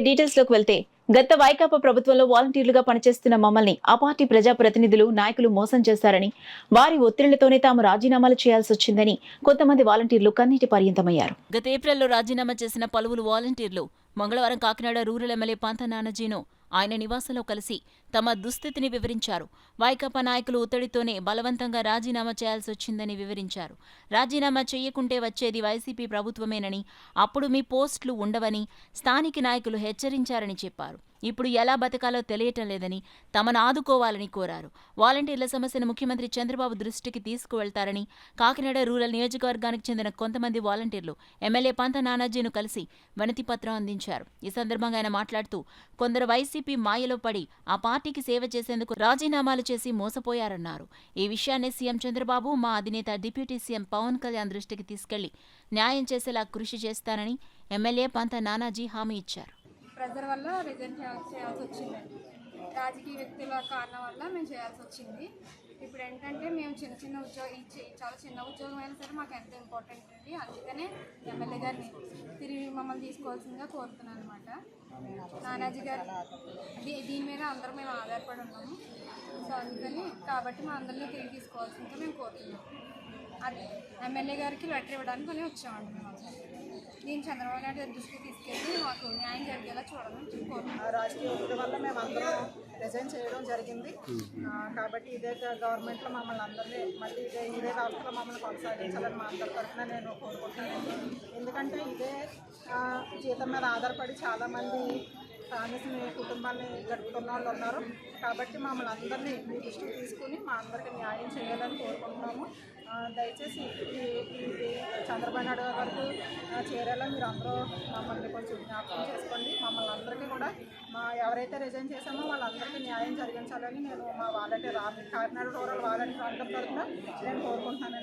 Details లోకి వెళ్తే గత వైకాపా ప్రభుత్వంలో వాలంటీర్లుగా పనిచేస్తున్న మమ్మల్ని ఆ పార్టీ ప్రజాప్రతినిధులు నాయకులు మోసం చేశారని, వారి ఒత్తిళ్లతోనే తాము రాజీనామాలు చేయాల్సి వచ్చిందని కొంతమంది వాలంటీర్లు కన్నీటి పర్యంతమయ్యారు. గత ఏప్రిల్లో రాజీనామా చేసిన పలువురు వాలంటీర్లు మంగళవారం కాకినాడ రూరల్ ఎమ్మెల్యే పంత నానాజీను ఆయన నివాసంలో కలిసి తమ దుస్థితిని వివరించారు. వైకాపా నాయకులు ఒత్తిడితోనే బలవంతంగా రాజీనామా చేయాల్సి వచ్చిందని వివరించారు. రాజీనామా చేయకుంటే వచ్చేది వైసీపీ ప్రభుత్వమేనని, అప్పుడు మీ పోస్టులు ఉండవని స్థానిక నాయకులు హెచ్చరించారని చెప్పారు. ఇప్పుడు ఎలా బతకాలో తెలియటం లేదని, తమను ఆదుకోవాలని కోరారు. వాలంటీర్ల సమస్యను ముఖ్యమంత్రి చంద్రబాబు దృష్టికి తీసుకువెళ్తారని కాకినాడ రూరల్ నియోజకవర్గానికి చెందిన కొంతమంది వాలంటీర్లు ఎమ్మెల్యే పంత నానాజీను కలిసి వినతిపత్రం అందించారు. ఈ సందర్భంగా ఆయన మాట్లాడుతూ, కొందరు వైసీపీ మాయలో పడి ఆ పార్టీకి సేవ చేసేందుకు రాజీనామాలు చేసి మోసపోయారన్నారు. ఈ విషయాన్ని సీఎం చంద్రబాబు, మా అధినేత డిప్యూటీ సీఎం పవన్ కళ్యాణ్ దృష్టికి తీసుకెళ్లి న్యాయం చేసేలా కృషి చేస్తానని ఎమ్మెల్యే పంత నానాజీ హామీ ఇచ్చారు. ప్రెజర్ వల్ల రిజైన్ చేయాల్సి వచ్చిందండి. రాజకీయ వ్యక్తుల కారణం వల్ల మేము చేయాల్సి వచ్చింది. ఇప్పుడు ఏంటంటే మేము చిన్న ఉద్యోగం చాలా చిన్న ఉద్యోగం అయినా సరే మాకు ఎంతో ఇంపార్టెంట్ అండి. అందుకనే ఎమ్మెల్యే గారిని తిరిగి మమ్మల్ని తీసుకోవాల్సిందిగా కోరుతున్నాను అనమాట. నానాజీ గారు దీని మీద అందరూ మేము ఆధారపడి ఉన్నాము. సో అందుకని కాబట్టి మా అందరినీ తిరిగి తీసుకోవాల్సిందిగా మేము కోరుతున్నాము. అది ఎమ్మెల్యే గారికి లెటర్ ఇవ్వడానికి మేము వచ్చామండి. మేము దీన్ని చంద్రబాబు నాయుడు గారి దృష్టికి తీసుకెళ్ళి మాకు న్యాయం జరిగేలా చూడాలని కోరుతున్నాం. రాజకీయ ఒత్తిడి వల్ల మేము అందరం రిజైన్ చేయడం జరిగింది. కాబట్టి ఇదే గవర్నమెంట్లో మమ్మల్ని అందరినీ మళ్ళీ ఇదే వ్యవస్థలో మమ్మల్ని కొనసాగించాలని మా అందరి తరఫున నేను కోరుకుంటున్నాను. ఎందుకంటే ఇదే జీతం మీద ఆధారపడి చాలామంది ఫ్యామిలీస్ని కుటుంబాన్ని గడుపుతున్న వాళ్ళు ఉన్నారు. కాబట్టి మమ్మల్ని అందరినీ మీ దృష్టికి తీసుకుని మా అందరికీ న్యాయం చేయాలని కోరుకుంటున్నాము. దయచేసి ఇది చంద్రబాబు నాయుడు వరకు చేరేలా మీరు అందరూ మమ్మల్ని కొంచెం జ్ఞాపకం చేసుకోండి. మమ్మల్ని అందరికీ కూడా ఎవరైతే రిజైన్ చేశామో వాళ్ళందరికీ న్యాయం జరిగించాలని నేను మా వాలంటీర్ కాకినాడ రూరల్ వాలంటీర్ అందరి తరఫున నేను కోరుకుంటున్నాను.